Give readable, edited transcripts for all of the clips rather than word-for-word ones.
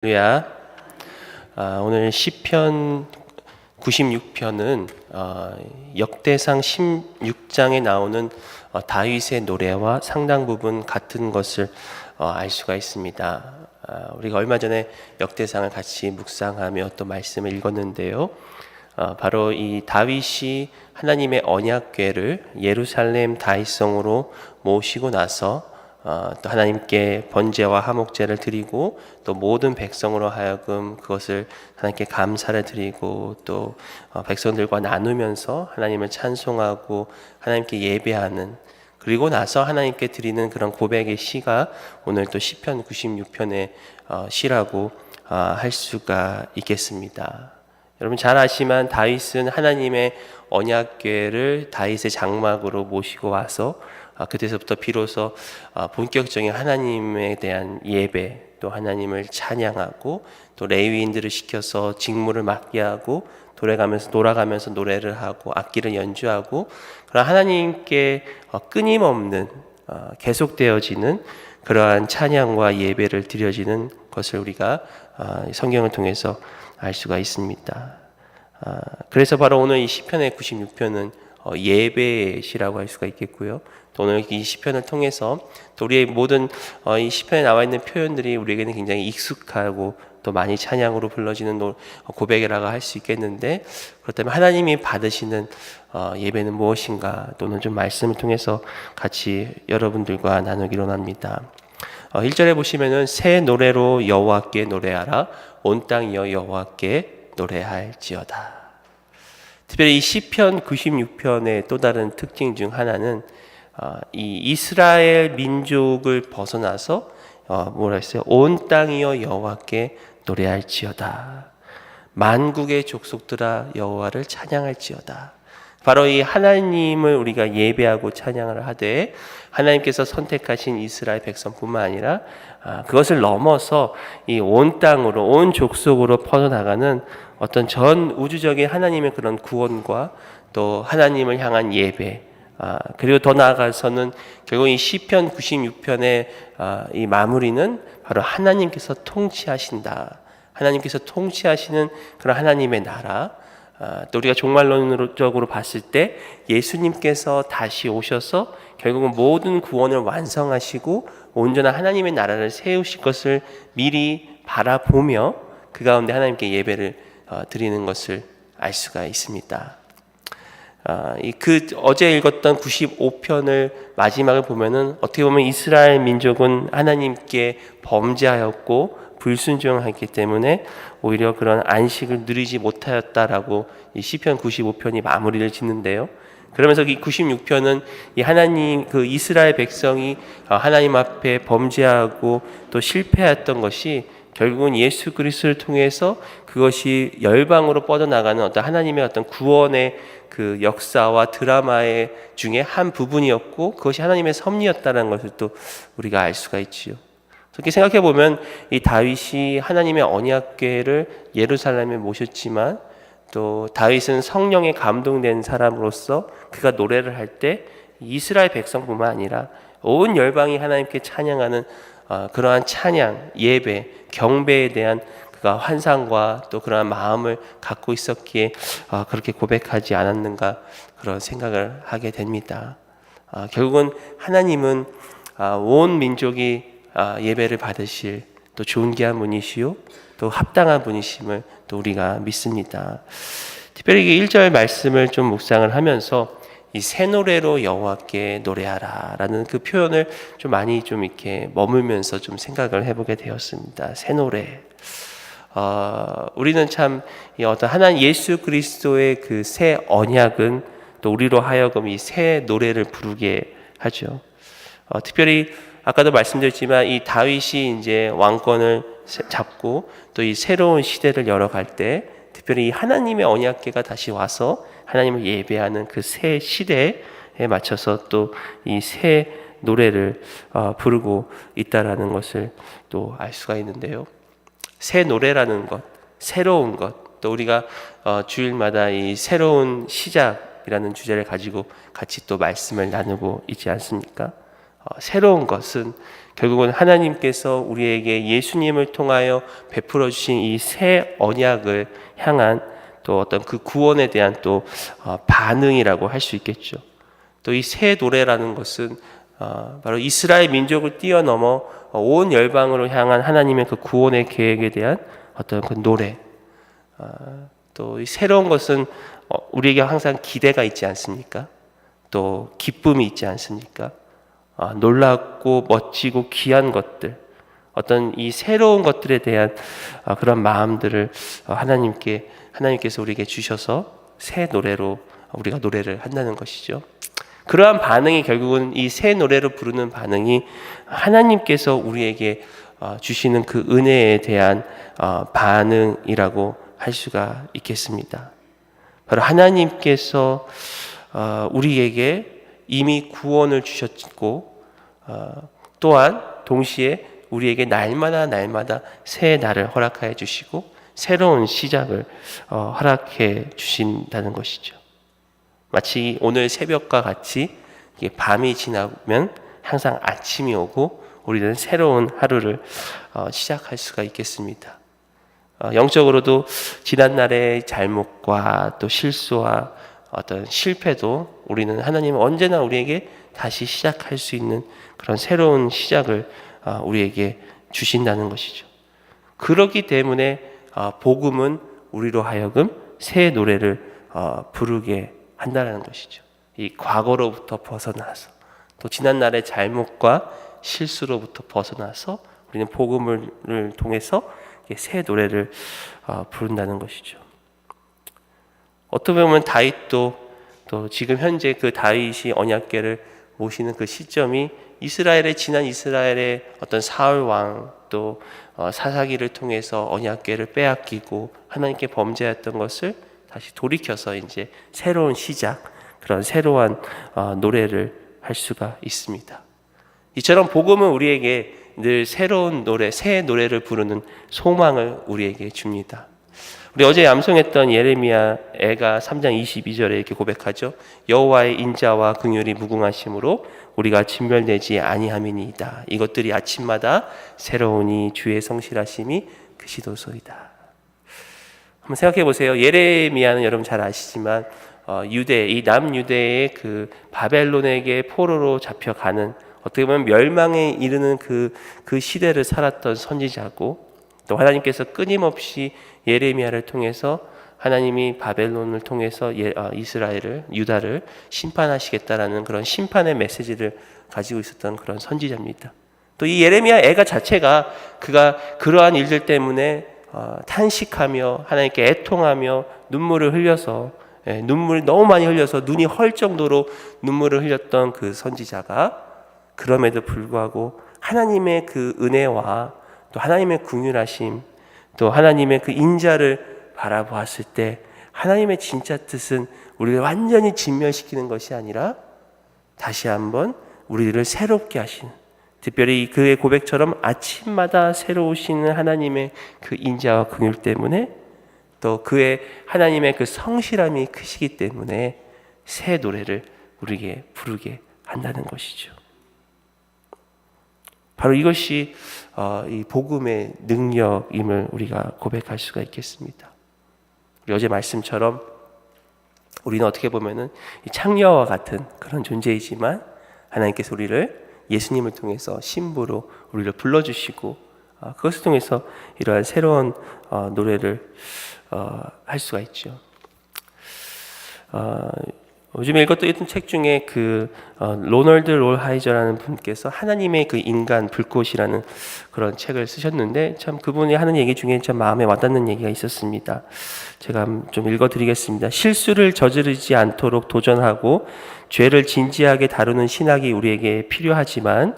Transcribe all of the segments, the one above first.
할렐루야. 오늘 시편 96편은 역대상 16장에 나오는 다윗의 노래와 상당 부분 같은 것을 알 수가 있습니다. 우리가 얼마 전에 역대상을 같이 묵상하며 또 말씀을 읽었는데요. 바로 이 다윗이 하나님의 언약궤를 예루살렘 다윗성으로 모시고 나서 또 하나님께 번제와 화목제를 드리고 또 모든 백성으로 하여금 그것을 하나님께 감사를 드리고 또 백성들과 나누면서 하나님을 찬송하고 하나님께 예배하는, 그리고 나서 하나님께 드리는 그런 고백의 시가 오늘 또 시편 96편의 시라고 할 수가 있겠습니다. 여러분 잘 아시지만 다윗은 하나님의 언약궤를 다윗의 장막으로 모시고 와서 그때서부터 비로소 본격적인 하나님에 대한 예배, 또 하나님을 찬양하고 또 레위인들을 시켜서 직무를 맡게 하고 돌아가면서 노래를 하고 악기를 연주하고 그런 하나님께 끊임없는 계속되어지는 그러한 찬양과 예배를 드려지는 것을 우리가 성경을 통해서 알 수가 있습니다. 그래서 바로 오늘 이 시편의 96편은 예배의 시라고 할 수가 있겠고요. 또 오늘 이 시편을 통해서 또 우리의 모든 이 시편에 나와 있는 표현들이 우리에게는 굉장히 익숙하고 또 많이 찬양으로 불러지는 고백이라고 할 수 있겠는데, 그렇다면 하나님이 받으시는 예배는 무엇인가, 또는 좀 말씀을 통해서 같이 여러분들과 나누기로 합니다. 1절에 보시면은 새 노래로 여호와께 노래하라, 온 땅이여 여호와께 노래할지어다. 특별히 이 시편 96편의 또 다른 특징 중 하나는 이 이스라엘 민족을 벗어나서 뭐라 했어요? 온 땅이여 여호와께 노래할지어다. 만국의 족속들아 여호와를 찬양할지어다. 바로 이 하나님을 우리가 예배하고 찬양을 하되, 하나님께서 선택하신 이스라엘 백성뿐만 아니라 그것을 넘어서 이 온 땅으로, 온 족속으로 퍼져나가는 어떤 전 우주적인 하나님의 그런 구원과 또 하나님을 향한 예배, 그리고 더 나아가서는 결국 이 시편 96편의 이 마무리는 바로 하나님께서 통치하신다, 하나님께서 통치하시는 그런 하나님의 나라, 또 우리가 종말론적으로 봤을 때 예수님께서 다시 오셔서 결국은 모든 구원을 완성하시고 온전한 하나님의 나라를 세우실 것을 미리 바라보며 그 가운데 하나님께 예배를 드리는 것을 알 수가 있습니다. 어제 읽었던 95편을 마지막을 보면은 어떻게 보면 이스라엘 민족은 하나님께 범죄하였고 불순종했기 때문에 오히려 그런 안식을 누리지 못하였다라고 이 시편 95편이 마무리를 짓는데요. 그러면서 이 96편은 이 하나님, 그 이스라엘 백성이 하나님 앞에 범죄하고 또 실패했던 것이 결국은 예수 그리스도를 통해서 그것이 열방으로 뻗어나가는 어떤 하나님의 어떤 구원의 그 역사와 드라마의 중에 한 부분이었고, 그것이 하나님의 섭리였다는 것을 또 우리가 알 수가 있지요. 그렇게 생각해 보면 이 다윗이 하나님의 언약궤를 예루살렘에 모셨지만, 또 다윗은 성령에 감동된 사람으로서 그가 노래를 할 때 이스라엘 백성뿐만 아니라 온 열방이 하나님께 찬양하는 그러한 찬양, 예배, 경배에 대한 그가 환상과 또 그러한 마음을 갖고 있었기에 그렇게 고백하지 않았는가, 그런 생각을 하게 됩니다. 결국은 하나님은 온 민족이 예배를 받으실 또 존귀한 분이시요 또 합당한 분이심을 또 우리가 믿습니다. 특별히 1절 말씀을 좀 묵상을 하면서 이 새 노래로 여호와께 노래하라 라는 그 표현을 좀 많이 좀 이렇게 머물면서 좀 생각을 해보게 되었습니다. 새 노래. 우리는 참 어떤 하나님 예수 그리스도의 그 새 언약은 또 우리로 하여금 이 새 노래를 부르게 하죠. 특별히 아까도 말씀드렸지만 이 다윗이 이제 왕권을 잡고 또 이 새로운 시대를 열어갈 때 특별히 이 하나님의 언약궤가 다시 와서 하나님을 예배하는 그 새 시대에 맞춰서 또 이 새 노래를 부르고 있다라는 것을 또 알 수가 있는데요. 새 노래라는 것, 새로운 것, 또 우리가 주일마다 이 새로운 시작이라는 주제를 가지고 같이 또 말씀을 나누고 있지 않습니까? 새로운 것은 결국은 하나님께서 우리에게 예수님을 통하여 베풀어 주신 이 새 언약을 향한 또 어떤 그 구원에 대한 또 반응이라고 할 수 있겠죠. 또 이 새 노래라는 것은 바로 이스라엘 민족을 뛰어넘어 온 열방으로 향한 하나님의 그 구원의 계획에 대한 어떤 그 노래. 또 이 새로운 것은 우리에게 항상 기대가 있지 않습니까? 또 기쁨이 있지 않습니까? 놀랍고 멋지고 귀한 것들, 어떤 이 새로운 것들에 대한 그런 마음들을 하나님께서 우리에게 주셔서 새 노래로 우리가 노래를 한다는 것이죠. 그러한 반응이 결국은 이 새 노래로 부르는 반응이 하나님께서 우리에게 주시는 그 은혜에 대한 반응이라고 할 수가 있겠습니다. 바로 하나님께서 우리에게 이미 구원을 주셨고 또한 동시에 우리에게 날마다 새 날을 허락하여 주시고 새로운 시작을 허락해 주신다는 것이죠. 마치 오늘 새벽과 같이 밤이 지나면 항상 아침이 오고 우리는 새로운 하루를 시작할 수가 있겠습니다. 영적으로도 지난날의 잘못과 또 실수와 어떤 실패도 우리는 하나님은 언제나 우리에게 다시 시작할 수 있는 그런 새로운 시작을 우리에게 주신다는 것이죠. 그렇기 때문에 복음은 우리로 하여금 새 노래를 부르게 한다는 것이죠. 이 과거로부터 벗어나서 또 지난날의 잘못과 실수로부터 벗어나서 우리는 복음을 통해서 새 노래를 부른다는 것이죠. 어떻게 보면 다윗도 또 지금 현재 그 다윗이 언약궤를 모시는 그 시점이 지난 이스라엘의 어떤 사울 왕 또 사사기를 통해서 언약궤를 빼앗기고 하나님께 범죄했던 것을 다시 돌이켜서 이제 새로운 시작, 그런 새로운 노래를 할 수가 있습니다. 이처럼 복음은 우리에게 늘 새로운 노래, 새 노래를 부르는 소망을 우리에게 줍니다. 우리 어제 암송했던 예레미야 애가 3장 22절에 이렇게 고백하죠. 여호와의 인자와 긍휼이 무궁하심으로 우리가 진멸되지 아니함이니이다. 이것들이 아침마다 새로우니 주의 성실하심이 크시도소이다. 한번 생각해 보세요. 예레미야는 여러분 잘 아시지만 이 남유대의 그 바벨론에게 포로로 잡혀가는 어떻게 보면 멸망에 이르는 그 시대를 살았던 선지자고 또 하나님께서 끊임없이 예레미야를 통해서 하나님이 바벨론을 통해서 이스라엘을 유다를 심판하시겠다라는 그런 심판의 메시지를 가지고 있었던 그런 선지자입니다. 또 이 예레미야 애가 자체가 그가 그러한 일들 때문에 탄식하며 하나님께 애통하며 눈물을 흘려서 눈물이 너무 많이 흘려서 눈이 헐 정도로 눈물을 흘렸던 그 선지자가 그럼에도 불구하고 하나님의 그 은혜와 또 하나님의 긍휼하심 또 하나님의 그 인자를 바라보았을 때 하나님의 진짜 뜻은 우리를 완전히 진멸시키는 것이 아니라 다시 한번 우리를 새롭게 하시는, 특별히 그의 고백처럼 아침마다 새로우시는 하나님의 그 인자와 긍휼 때문에 또 그의 하나님의 그 성실함이 크시기 때문에 새 노래를 우리에게 부르게 한다는 것이죠. 바로 이것이 이 복음의 능력임을 우리가 고백할 수가 있겠습니다. 우리 어제 말씀처럼 우리는 어떻게 보면은 창녀와 같은 그런 존재이지만 하나님께서 우리를 예수님을 통해서 신부로 우리를 불러주시고 그것을 통해서 이러한 새로운 노래를 할 수가 있죠. 요즘에 읽었던 책 중에 로널드 롤하이저라는 분께서 하나님의 그 인간 불꽃이라는 그런 책을 쓰셨는데 참 그분이 하는 얘기 중에 참 마음에 와닿는 얘기가 있었습니다. 제가 좀 읽어드리겠습니다. 실수를 저지르지 않도록 도전하고 죄를 진지하게 다루는 신학이 우리에게 필요하지만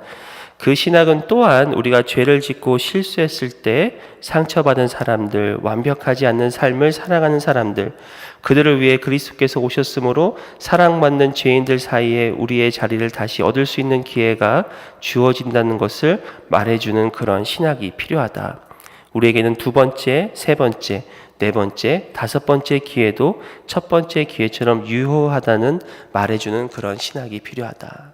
그 신학은 또한 우리가 죄를 짓고 실수했을 때 상처받은 사람들, 완벽하지 않는 삶을 살아가는 사람들, 그들을 위해 그리스도께서 오셨으므로 사랑받는 죄인들 사이에 우리의 자리를 다시 얻을 수 있는 기회가 주어진다는 것을 말해주는 그런 신학이 필요하다. 우리에게는 두 번째, 세 번째, 네 번째, 다섯 번째 기회도 첫 번째 기회처럼 유효하다는 말해주는 그런 신학이 필요하다.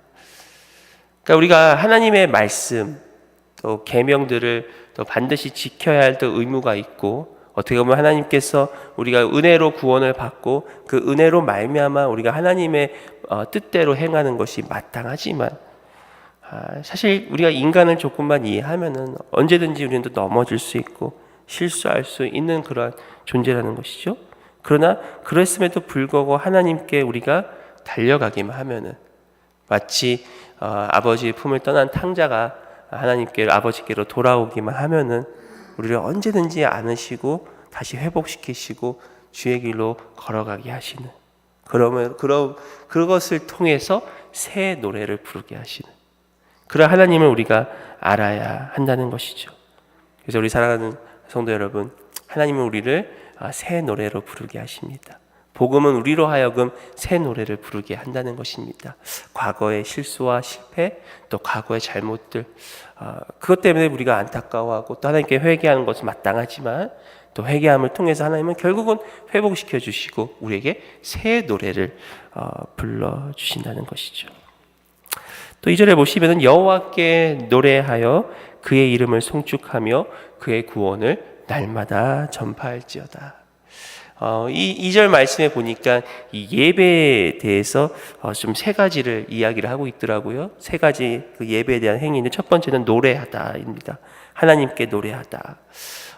그러니까 우리가 하나님의 말씀, 또 계명들을 또 반드시 지켜야 할 또 의무가 있고, 어떻게 보면 하나님께서 우리가 은혜로 구원을 받고 그 은혜로 말미암아 우리가 하나님의 뜻대로 행하는 것이 마땅하지만, 사실 우리가 인간을 조금만 이해하면은 언제든지 우리는 또 넘어질 수 있고 실수할 수 있는 그러한 존재라는 것이죠. 그러나 그랬음에도 불구하고 하나님께 우리가 달려가기만 하면은, 마치 아버지의 품을 떠난 탕자가 하나님께 아버지께로 돌아오기만 하면은 우리를 언제든지 안으시고 다시 회복시키시고 주의 길로 걸어가게 하시는, 그것을 통해서 새 노래를 부르게 하시는 그런 하나님을 우리가 알아야 한다는 것이죠. 그래서 우리 사랑하는 성도 여러분, 하나님은 우리를 새 노래로 부르게 하십니다. 복음은 우리로 하여금 새 노래를 부르게 한다는 것입니다. 과거의 실수와 실패, 또 과거의 잘못들, 그것 때문에 우리가 안타까워하고 또 하나님께 회개하는 것은 마땅하지만, 또 회개함을 통해서 하나님은 결국은 회복시켜 주시고 우리에게 새 노래를 불러주신다는 것이죠. 또 2절에 보시면 여호와께 노래하여 그의 이름을 송축하며 그의 구원을 날마다 전파할지어다. 이 2절 말씀에 보니까 이 예배에 대해서 좀 세 가지를 이야기를 하고 있더라고요. 세 가지 그 예배에 대한 행위는, 첫 번째는 노래하다입니다. 하나님께 노래하다.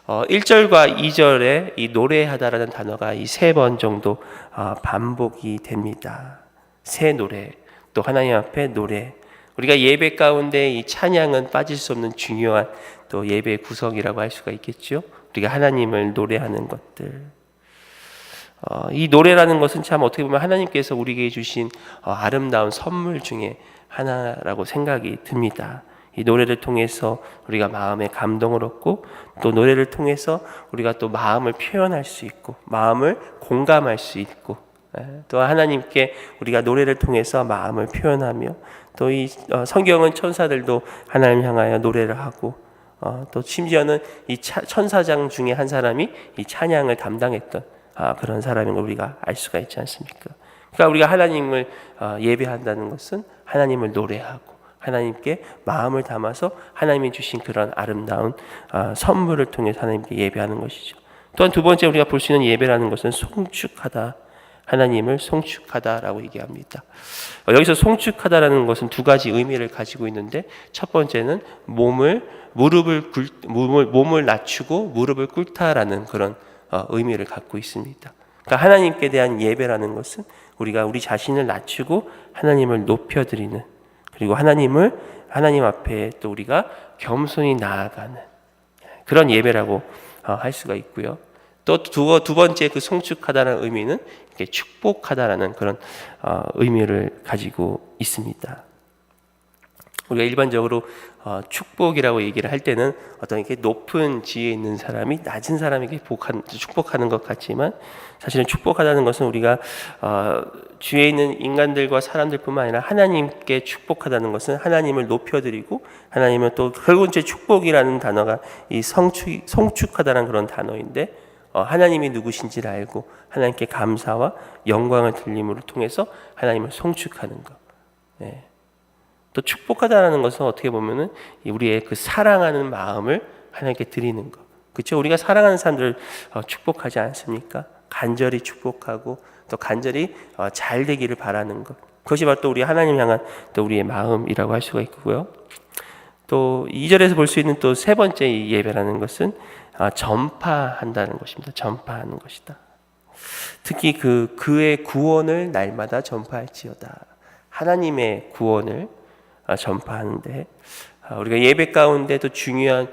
1절과 2절에 이 노래하다라는 단어가 이 세 번 정도 반복이 됩니다. 새 노래, 또 하나님 앞에 노래. 우리가 예배 가운데 이 찬양은 빠질 수 없는 중요한 또 예배의 구성이라고 할 수가 있겠죠. 우리가 하나님을 노래하는 것들. 이 노래라는 것은 참 어떻게 보면 하나님께서 우리에게 주신 아름다운 선물 중에 하나라고 생각이 듭니다. 이 노래를 통해서 우리가 마음의 감동을 얻고, 또 노래를 통해서 우리가 또 마음을 표현할 수 있고 마음을 공감할 수 있고, 또 하나님께 우리가 노래를 통해서 마음을 표현하며, 또 이 성경은 천사들도 하나님 향하여 노래를 하고, 또 심지어는 이 천사장 중에 한 사람이 이 찬양을 담당했던 그런 사람인 걸 우리가 알 수가 있지 않습니까? 그러니까 우리가 하나님을 예배한다는 것은 하나님을 노래하고 하나님께 마음을 담아서 하나님이 주신 그런 아름다운 선물을 통해서 하나님께 예배하는 것이죠. 또한 두 번째 우리가 볼 수 있는 예배라는 것은 송축하다. 하나님을 송축하다라고 얘기합니다. 여기서 송축하다라는 것은 두 가지 의미를 가지고 있는데, 첫 번째는 몸을 낮추고 무릎을 꿇다라는 그런 의미를 갖고 있습니다. 그러니까 하나님께 대한 예배라는 것은 우리가 우리 자신을 낮추고 하나님을 높여드리는, 그리고 하나님 앞에 또 우리가 겸손히 나아가는 그런 예배라고 할 수가 있고요. 또 두 번째 그 송축하다는 의미는 이렇게 축복하다라는 그런 의미를 가지고 있습니다. 우리가 일반적으로 축복이라고 얘기를 할 때는 어떤 이렇게 높은 지위에 있는 사람이 낮은 사람에게 축복하는 것 같지만, 사실은 축복하다는 것은 우리가 주위에 있는 인간들과 사람들뿐만 아니라 하나님께 축복하다는 것은 하나님을 높여드리고, 하나님은 또 결국은 제 축복이라는 단어가 이 송축하다는 그런 단어인데, 하나님이 누구신지를 알고 하나님께 감사와 영광을 드림으로 통해서 하나님을 송축하는 것. 네. 또 축복하다라는 것은 어떻게 보면은 우리의 그 사랑하는 마음을 하나님께 드리는 것. 그렇죠? 우리가 사랑하는 사람들을 축복하지 않습니까? 간절히 축복하고 또 간절히 잘 되기를 바라는 것. 그것이 바로 또 우리 하나님 향한 또 우리의 마음이라고 할 수가 있고요. 또 2절에서 볼 수 있는 또 세 번째 이 예배라는 것은 전파한다는 것입니다. 전파하는 것이다. 특히 그의 구원을 날마다 전파할지어다. 하나님의 구원을 전파하는데, 우리가 예배 가운데도 중요한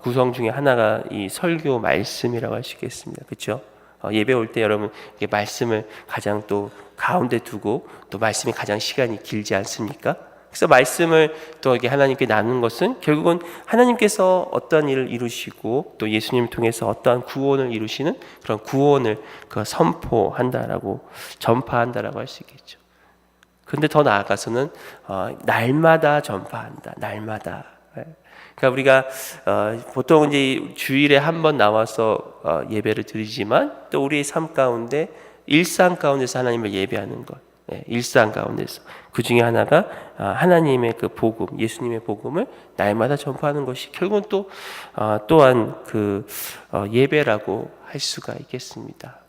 구성 중에 하나가 이 설교 말씀이라고 할 수 있겠습니다. 그렇죠? 예배 올 때 여러분 말씀을 가장 또 가운데 두고 또 말씀이 가장 시간이 길지 않습니까? 그래서 말씀을 또 이렇게 하나님께 나누는 것은 결국은 하나님께서 어떠한 일을 이루시고 또 예수님을 통해서 어떠한 구원을 이루시는 그런 구원을 선포한다라고, 전파한다라고 할 수 있겠죠. 근데 더 나아가서는 날마다 전파한다. 날마다. 그러니까 우리가 보통 이제 주일에 한 번 나와서 예배를 드리지만, 또 우리의 삶 가운데 일상 가운데서 하나님을 예배하는 것, 일상 가운데서 그 중에 하나가 하나님의 그 복음, 예수님의 복음을 날마다 전파하는 것이 결국은 또한 그 예배라고 할 수가 있겠습니다.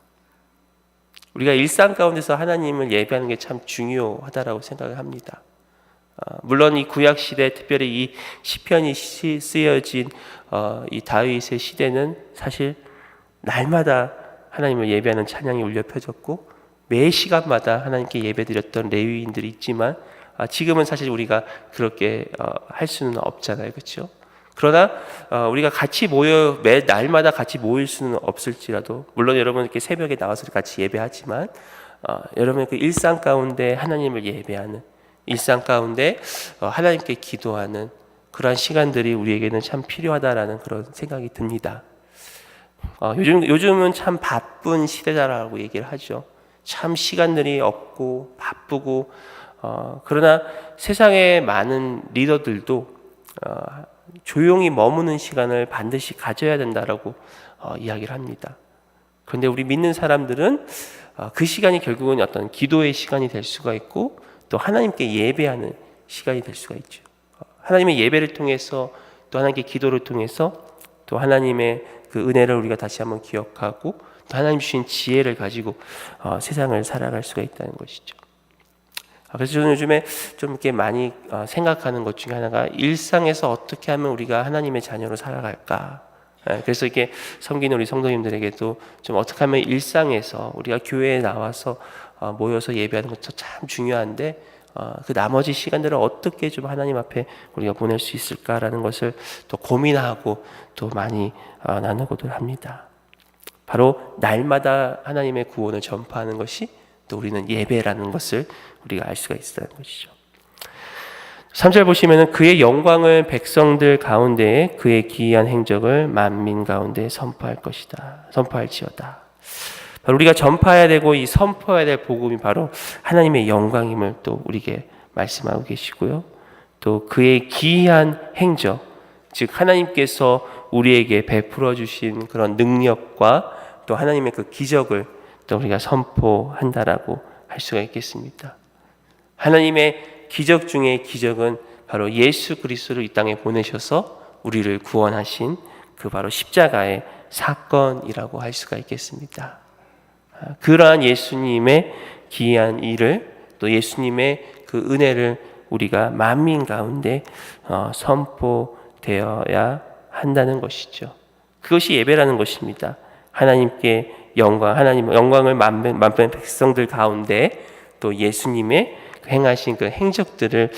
우리가 일상 가운데서 하나님을 예배하는 게 참 중요하다라고 생각을 합니다. 물론 이 구약 시대, 특별히 이 시편이 쓰여진 이 다윗의 시대는 사실 날마다 하나님을 예배하는 찬양이 울려 펴졌고 매 시간마다 하나님께 예배드렸던 레위인들이 있지만 지금은 사실 우리가 그렇게 할 수는 없잖아요, 그렇죠? 그러나 우리가 같이 모여 매 날마다 같이 모일 수는 없을지라도 물론 여러분 이렇게 새벽에 나와서 같이 예배하지만 여러분의 그 일상 가운데 하나님을 예배하는 일상 가운데 하나님께 기도하는 그러한 시간들이 우리에게는 참 필요하다라는 그런 생각이 듭니다. 요즘은 참 바쁜 시대다라고 얘기를 하죠. 참 시간들이 없고 바쁘고 그러나 세상의 많은 리더들도 조용히 머무는 시간을 반드시 가져야 된다라고 이야기를 합니다. 그런데 우리 믿는 사람들은 그 시간이 결국은 어떤 기도의 시간이 될 수가 있고 또 하나님께 예배하는 시간이 될 수가 있죠. 하나님의 예배를 통해서 또 하나님께 기도를 통해서 또 하나님의 그 은혜를 우리가 다시 한번 기억하고 또 하나님 주신 지혜를 가지고 세상을 살아갈 수가 있다는 것이죠. 그래서 저는 요즘에 좀 이렇게 많이 생각하는 것 중에 하나가 일상에서 어떻게 하면 우리가 하나님의 자녀로 살아갈까. 그래서 이렇게 섬기는 우리 성도님들에게도 좀 어떻게 하면 일상에서 우리가 교회에 나와서 모여서 예배하는 것도 참 중요한데 그 나머지 시간들을 어떻게 좀 하나님 앞에 우리가 보낼 수 있을까라는 것을 또 고민하고 또 많이 나누고들 합니다. 바로 날마다 하나님의 구원을 전파하는 것이 또 우리는 예배라는 것을 우리가 알 수가 있다는 것이죠. 3절 보시면은 그의 영광을 백성들 가운데에 그의 기이한 행적을 만민 가운데 선포할 것이다. 선포할지어다. 바로 우리가 전파해야 되고 이 선포해야 될 복음이 바로 하나님의 영광임을 또 우리에게 말씀하고 계시고요. 또 그의 기이한 행적, 즉 하나님께서 우리에게 베풀어 주신 그런 능력과 또 하나님의 그 기적을 또 우리가 선포한다라고 할 수가 있겠습니다. 하나님의 기적 중에 기적은 바로 예수 그리스도를 이 땅에 보내셔서 우리를 구원하신 그 바로 십자가의 사건이라고 할 수가 있겠습니다. 그러한 예수님의 기이한 일을 또 예수님의 그 은혜를 우리가 만민 가운데 선포되어야 한다는 것이죠. 그것이 예배라는 것입니다. 하나님께 하나님 영광을 만민 백성들 가운데 또 예수님의 행하신 그 행적들을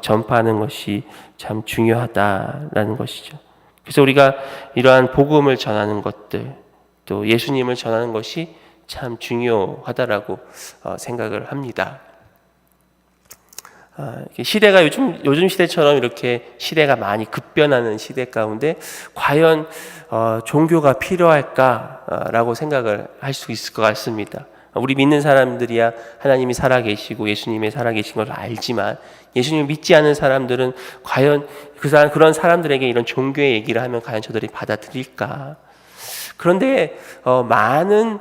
전파하는 것이 참 중요하다라는 것이죠. 그래서 우리가 이러한 복음을 전하는 것들 또 예수님을 전하는 것이 참 중요하다라고 생각을 합니다. 시대가 요즘 시대처럼 이렇게 시대가 많이 급변하는 시대 가운데 과연 종교가 필요할까라고 생각을 할 수 있을 것 같습니다. 우리 믿는 사람들이야 하나님이 살아계시고 예수님이 살아계신 걸 알지만 예수님을 믿지 않은 사람들은 과연 그런 사람들에게 이런 종교의 얘기를 하면 과연 저들이 받아들일까? 그런데 많은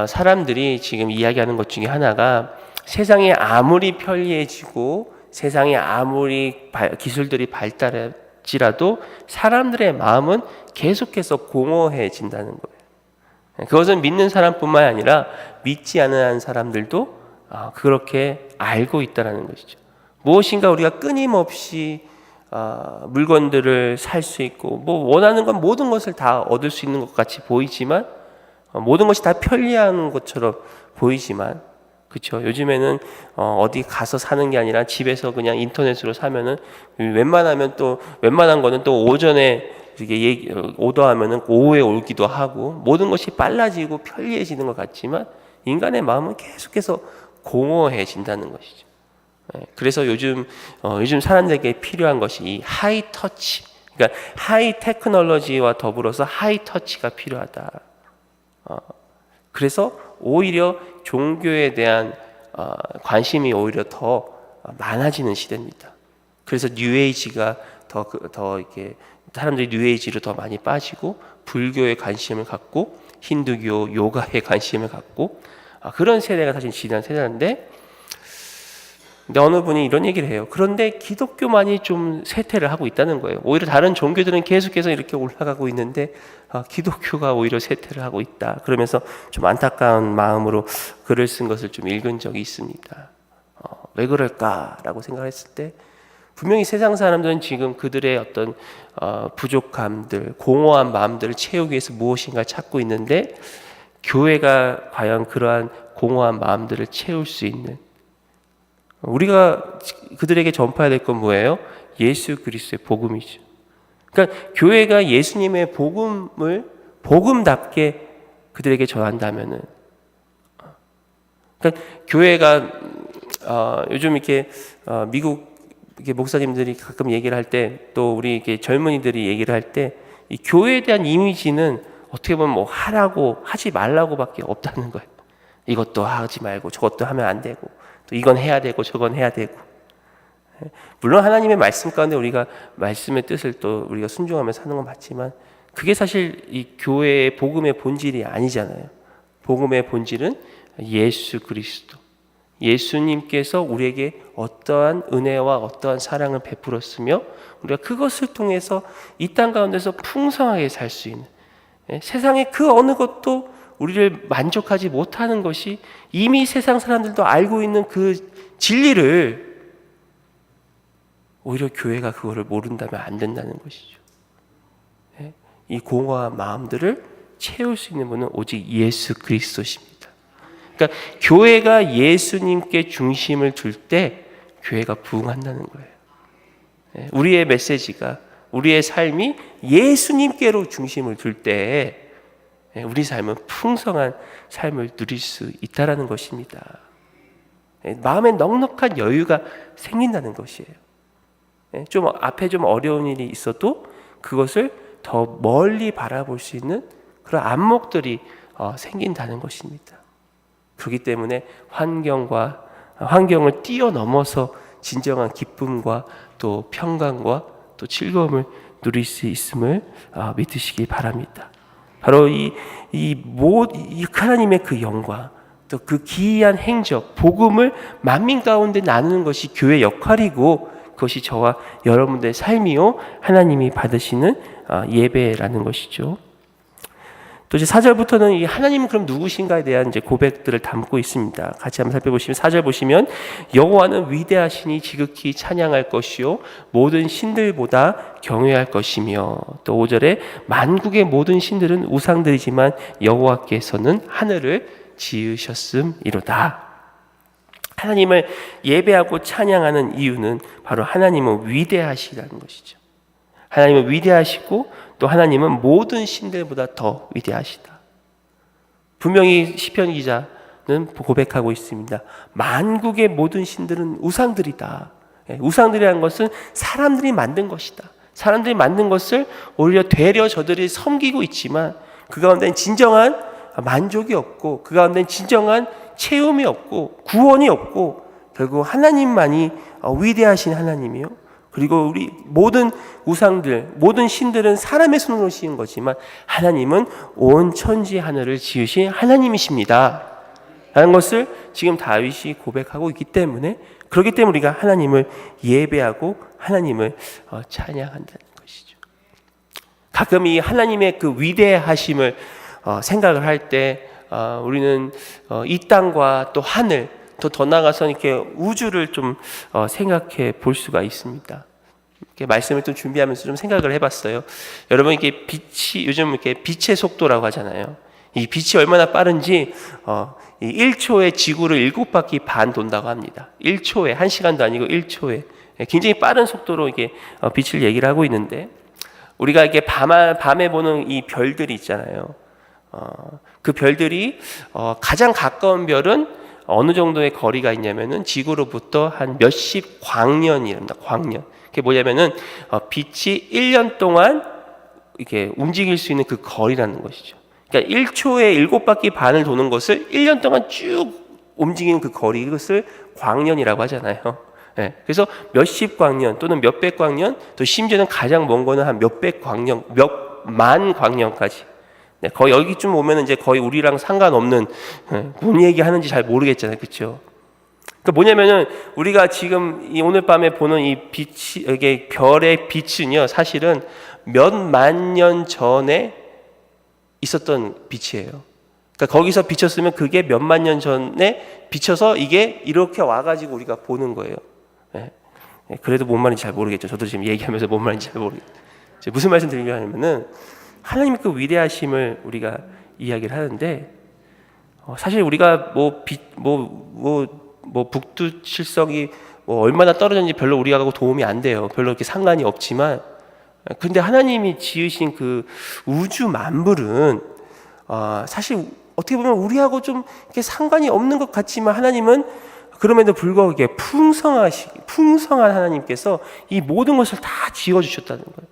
사람들이 지금 이야기하는 것 중에 하나가 세상이 아무리 편리해지고 세상에 아무리 기술들이 발달할지라도 사람들의 마음은 계속해서 공허해진다는 거예요. 그것은 믿는 사람뿐만 아니라 믿지 않은 사람들도 그렇게 알고 있다는 것이죠. 무엇인가 우리가 끊임없이 물건들을 살 수 있고 뭐 원하는 건 모든 것을 다 얻을 수 있는 것 같이 보이지만 모든 것이 다 편리한 것처럼 보이지만 그렇죠. 요즘에는 어디 가서 사는 게 아니라 집에서 그냥 인터넷으로 사면은 웬만한 거는 또 오전에 이렇게 오더하면은 오후에 오기도 하고 모든 것이 빨라지고 편리해지는 것 같지만 인간의 마음은 계속해서 공허해진다는 것이죠. 그래서 요즘 사람들에게 필요한 것이 이 하이 터치, 그러니까 하이 테크놀로지와 더불어서 하이 터치가 필요하다. 그래서 오히려 종교에 대한 관심이 오히려 더 많아지는 시대입니다. 그래서 뉴에이지가 더 이렇게 사람들이 뉴에이지로 더 많이 빠지고 불교에 관심을 갖고 힌두교, 요가에 관심을 갖고 그런 세대가 사실 지난 세대인데 근데 어느 분이 이런 얘기를 해요. 그런데 기독교만이 좀 쇠퇴를 하고 있다는 거예요. 오히려 다른 종교들은 계속해서 이렇게 올라가고 있는데 기독교가 오히려 쇠퇴를 하고 있다. 그러면서 좀 안타까운 마음으로 글을 쓴 것을 좀 읽은 적이 있습니다. 왜 그럴까라고 생각했을 때 분명히 세상 사람들은 지금 그들의 어떤 부족함들, 공허한 마음들을 채우기 위해서 무엇인가 찾고 있는데 교회가 과연 그러한 공허한 마음들을 채울 수 있는, 우리가 그들에게 전파해야 될 건 뭐예요? 예수 그리스도의 복음이죠. 그러니까 교회가 예수님의 복음을 복음답게 그들에게 전한다면은, 그러니까 교회가 요즘 이렇게 미국 이렇게 목사님들이 가끔 얘기를 할 때, 또 우리 이렇게 젊은이들이 얘기를 할 때, 이 교회에 대한 이미지는 어떻게 보면 뭐 하라고 하지 말라고밖에 없다는 거예요. 이것도 하지 말고 저것도 하면 안 되고, 또 이건 해야 되고 저건 해야 되고. 물론 하나님의 말씀 가운데 우리가 말씀의 뜻을 또 우리가 순종하며 사는 건 맞지만, 그게 사실 이 교회의 복음의 본질이 아니잖아요. 복음의 본질은 예수 그리스도, 예수님께서 우리에게 어떠한 은혜와 어떠한 사랑을 베풀었으며 우리가 그것을 통해서 이 땅 가운데서 풍성하게 살 수 있는, 세상의 그 어느 것도 우리를 만족하지 못하는 것이 이미 세상 사람들도 알고 있는 그 진리를 오히려 교회가 그거를 모른다면 안 된다는 것이죠. 이 공허한 마음들을 채울 수 있는 분은 오직 예수 그리스도십니다. 그러니까 교회가 예수님께 중심을 둘 때 교회가 부흥한다는 거예요. 우리의 메시지가, 우리의 삶이 예수님께로 중심을 둘 때 우리 삶은 풍성한 삶을 누릴 수 있다라는 것입니다. 마음에 넉넉한 여유가 생긴다는 것이에요. 좀 앞에 좀 어려운 일이 있어도 그것을 더 멀리 바라볼 수 있는 그런 안목들이 생긴다는 것입니다. 그렇기 때문에 환경을 뛰어넘어서 진정한 기쁨과 또 평강과 또 즐거움을 누릴 수 있음을 믿으시기 바랍니다. 바로 이 하나님의 그 영광, 또 그 기이한 행적, 복음을 만민 가운데 나누는 것이 교회의 역할이고, 그것이 저와 여러분들의 삶이요 하나님이 받으시는 예배라는 것이죠. 또 이제 4절부터는 이 하나님은 그럼 누구신가에 대한 이제 고백들을 담고 있습니다. 같이 한번 살펴보시면 4절 보시면 여호와는 위대하시니 지극히 찬양할 것이요 모든 신들보다 경외할 것이며, 또 5절에 만국의 모든 신들은 우상들이지만 여호와께서는 하늘을 지으셨음이로다. 하나님을 예배하고 찬양하는 이유는 바로 하나님은 위대하시다는 것이죠. 하나님은 위대하시고 또 하나님은 모든 신들보다 더 위대하시다. 분명히 시편 기자는 고백하고 있습니다. 만국의 모든 신들은 우상들이다. 우상들이라는 것은 사람들이 만든 것이다. 사람들이 만든 것을 오히려 되려 저들이 섬기고 있지만 그 가운데는 진정한 만족이 없고, 그 가운데는 진정한 채움이 없고 구원이 없고, 결국 하나님만이 위대하신 하나님이요, 그리고 우리 모든 우상들, 모든 신들은 사람의 손으로 지은 거지만 하나님은 온 천지 하늘을 지으신 하나님이십니다 라는 것을 지금 다윗이 고백하고 있기 때문에, 그렇기 때문에 우리가 하나님을 예배하고 하나님을 찬양한다는 것이죠. 가끔 이 하나님의 그 위대하심을 생각을 할 때 우리는 이 땅과 또 하늘, 더 나아가서 이렇게 우주를 좀 생각해 볼 수가 있습니다. 이렇게 말씀을 또 준비하면서 좀 생각을 해봤어요. 여러분, 이게 빛이 요즘 이렇게 빛의 속도라고 하잖아요. 이 빛이 얼마나 빠른지 1초에 지구를 7바퀴 반 돈다고 합니다. 1초에, 1시간도 아니고 1초에 굉장히 빠른 속도로 이게 빛을 얘기를 하고 있는데, 우리가 이게 밤에 보는 이 별들이 있잖아요. 그 별들이 가장 가까운 별은 어느 정도의 거리가 있냐면은 지구로부터 한 몇십 광년이랍니다. 광년. 그게 뭐냐면은 빛이 1년 동안 이렇게 움직일 수 있는 그 거리라는 것이죠. 그러니까 1초에 7바퀴 반을 도는 것을 1년 동안 쭉 움직이는 그 거리, 이것을 광년이라고 하잖아요. 네. 그래서 몇십 광년 또는 몇백 광년, 또 심지어는 가장 먼 거는 한 몇백 광년, 몇만 광년까지. 네, 거의 여기쯤 오면 이제 거의 우리랑 상관없는, 뭔 얘기하는지 잘 모르겠잖아요, 그렇죠? 그러니까 뭐냐면은 우리가 지금 이 오늘 밤에 보는 이 빛이, 이게 별의 빛은요, 사실은 몇만 년 전에 있었던 빛이에요. 그러니까 거기서 비쳤으면 그게 몇만 년 전에 비쳐서 이게 이렇게 와가지고 우리가 보는 거예요. 네. 그래도 뭔 말인지 잘 모르겠죠. 저도 지금 얘기하면서 뭔 말인지 잘 모르겠죠. 무슨 말씀 드리려 하냐면은 하나님의 그 위대하심을 우리가 이야기를 하는데, 사실 우리가 북두칠성이 얼마나 떨어졌는지 별로 우리하고 도움이 안 돼요. 별로 이렇게 상관이 없지만, 근데 하나님이 지으신 그 우주 만물은 사실 어떻게 보면 우리하고 좀 이렇게 상관이 없는 것 같지만, 하나님은 그럼에도 불구하고 풍성한 하나님께서 이 모든 것을 다 지어주셨다는 거예요.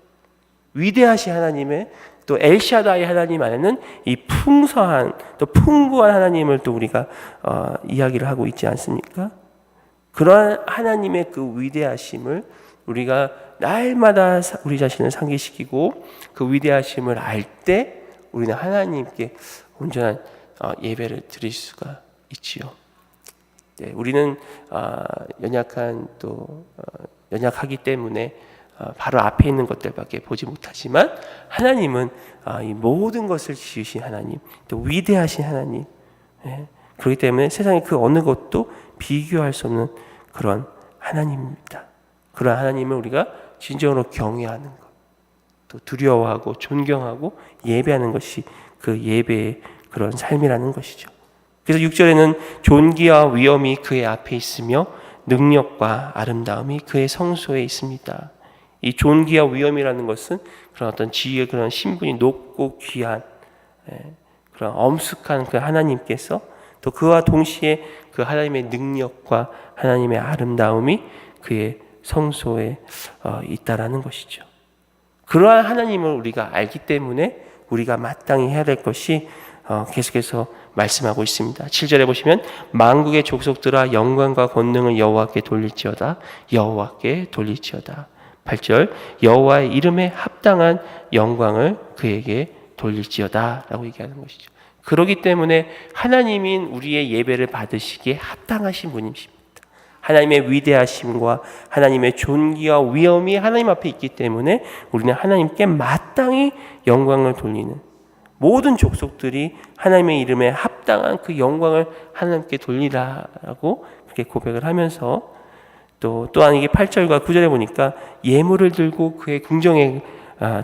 위대하신 하나님의, 또 엘샤다이 하나님 안에는 이 풍성한, 또 풍부한 하나님을 또 우리가 이야기를 하고 있지 않습니까? 그러한 하나님의 그 위대하심을 우리가 날마다 우리 자신을 상기시키고, 그 위대하심을 알 때 우리는 하나님께 온전한 예배를 드릴 수가 있지요. 네, 우리는 연약하기 때문에 바로 앞에 있는 것들밖에 보지 못하지만, 하나님은 이 모든 것을 지으신 하나님, 또 위대하신 하나님, 그렇기 때문에 세상의 그 어느 것도 비교할 수 없는 그런 하나님입니다. 그런 하나님을 우리가 진정으로 경외하는 것, 또 두려워하고 존경하고 예배하는 것이 그 예배의 그런 삶이라는 것이죠. 그래서 6절에는 존귀와 위엄이 그의 앞에 있으며 능력과 아름다움이 그의 성소에 있습니다. 이 존귀와 위엄이라는 것은 그런 어떤 지위의 그런 신분이 높고 귀한, 그런 엄숙한 그 하나님께서, 또 그와 동시에 그 하나님의 능력과 하나님의 아름다움이 그의 성소에 있다라는 것이죠. 그러한 하나님을 우리가 알기 때문에 우리가 마땅히 해야 될 것이 계속해서 말씀하고 있습니다. 7절에 보시면 만국의 족속들아 영광과 권능을 여호와께 돌릴지어다. 여호와께 돌릴지어다. 8절 여호와의 이름에 합당한 영광을 그에게 돌릴지어다 라고 얘기하는 것이죠. 그렇기 때문에 하나님인 우리의 예배를 받으시기에 합당하신 분이십니다. 하나님의 위대하심과 하나님의 존귀와 위엄이 하나님 앞에 있기 때문에 우리는 하나님께 마땅히 영광을 돌리는, 모든 족속들이 하나님의 이름에 합당한 그 영광을 하나님께 돌리라라고 그렇게 고백을 하면서, 또한 이게 8절과 9절에 보니까 예물을 들고 그의 궁정에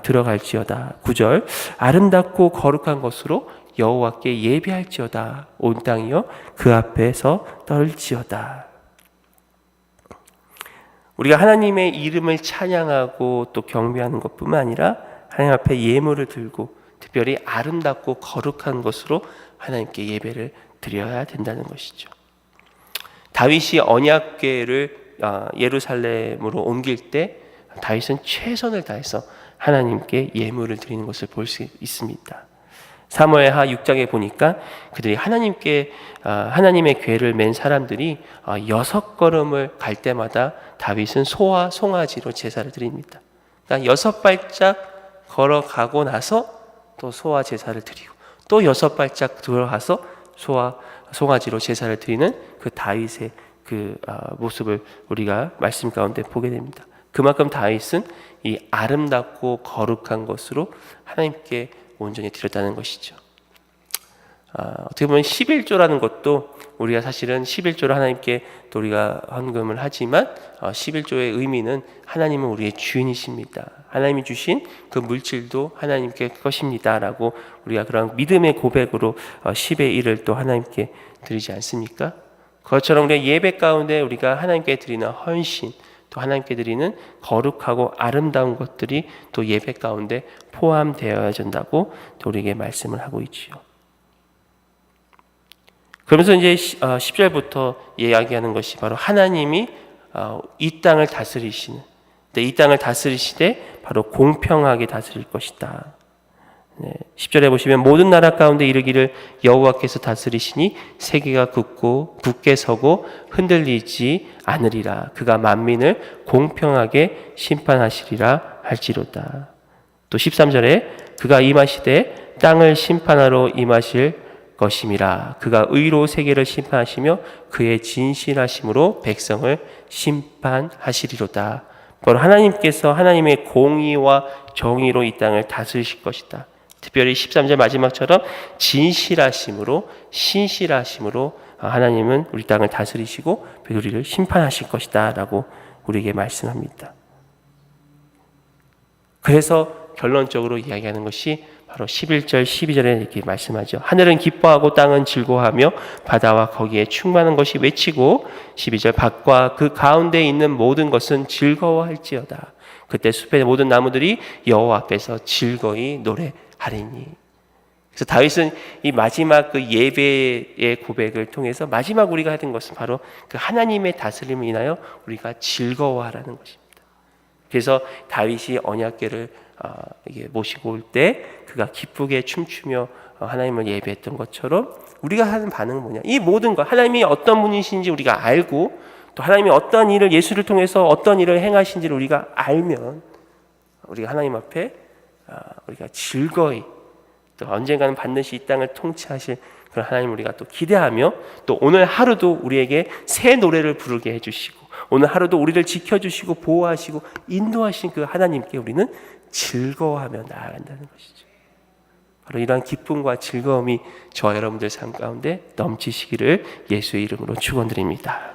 들어갈지어다. 9절 아름답고 거룩한 것으로 여호와께 예배할지어다. 온 땅이여 그 앞에서 떨지어다. 우리가 하나님의 이름을 찬양하고 또 경배하는 것뿐만 아니라 하나님 앞에 예물을 들고 특별히 아름답고 거룩한 것으로 하나님께 예배를 드려야 된다는 것이죠. 다윗이 언약궤를 예루살렘으로 옮길 때 다윗은 최선을 다해서 하나님께 예물을 드리는 것을 볼 수 있습니다. 사무엘하 6장에 보니까 그들이 하나님의 궤를 맨 사람들이 6걸음을 갈 때마다 다윗은 소와 송아지로 제사를 드립니다. 그러니까 6발짝 걸어가고 나서 또 소와 제사를 드리고, 또 6발짝 들어가서 소와 송아지로 제사를 드리는 그 다윗의 그 모습을 우리가 말씀 가운데 보게 됩니다. 그만큼 다윗은 이 아름답고 거룩한 것으로 하나님께 온전히 드렸다는 것이죠. 어떻게 보면 11조라는 것도 우리가 사실은 11조를 하나님께 또 우리가 헌금을 하지만 11조의 의미는 하나님은 우리의 주인이십니다. 하나님이 주신 그 물질도 하나님께 것입니다 라고 우리가 그런 믿음의 고백으로 10의 1을 또 하나님께 드리지 않습니까? 그것처럼 우리가 예배 가운데 우리가 하나님께 드리는 헌신, 또 하나님께 드리는 거룩하고 아름다운 것들이 또 예배 가운데 포함되어야 된다고 또 우리에게 말씀을 하고 있지요. 그러면서 이제 10절부터 이야기하는 것이 바로 하나님이 이 땅을 다스리시는, 이 땅을 다스리시되 바로 공평하게 다스릴 것이다. 10절에 보시면 모든 나라 가운데 이르기를 여호와께서 다스리시니 세계가 굳게 서고 흔들리지 않으리라. 그가 만민을 공평하게 심판하시리라 할지로다. 또 13절에 그가 임하시되 땅을 심판하러 임하실 것임이라. 그가 의로 세계를 심판하시며 그의 진실하심으로 백성을 심판하시리로다. 바로 하나님께서 하나님의 공의와 정의로 이 땅을 다스리실 것이다. 특별히 13절 마지막처럼 진실하심으로 신실하심으로 하나님은 우리 땅을 다스리시고 우리를 심판하실 것이다 라고 우리에게 말씀합니다. 그래서 결론적으로 이야기하는 것이 바로 11절 12절에 이렇게 말씀하죠. 하늘은 기뻐하고 땅은 즐거워하며 바다와 거기에 충만한 것이 외치고 12절 밭과 그 가운데 있는 모든 것은 즐거워할지어다. 그때 숲의 모든 나무들이 여호와 앞에서 즐거이 노래하리니. 그래서 다윗은 이 마지막 그 예배의 고백을 통해서 마지막 우리가 하던 것은 바로 그 하나님의 다스림을 인하여 우리가 즐거워하라는 것입니다. 그래서 다윗이 언약궤를 모시고 올 때 그가 기쁘게 춤추며 하나님을 예배했던 것처럼 우리가 하는 반응은 뭐냐? 이 모든 것, 하나님이 어떤 분이신지 우리가 알고 또 하나님이 어떤 일을 예수를 통해서 어떤 일을 행하신지를 우리가 알면 우리가 하나님 앞에 우리가 즐거이 또 언젠가는 반드시 이 땅을 통치하실 그런 하나님을 우리가 또 기대하며 또 오늘 하루도 우리에게 새 노래를 부르게 해주시고 오늘 하루도 우리를 지켜주시고 보호하시고 인도하신 그 하나님께 우리는 즐거워하며 나아간다는 것이죠. 바로 이러한 기쁨과 즐거움이 저와 여러분들 삶 가운데 넘치시기를 예수의 이름으로 축원드립니다.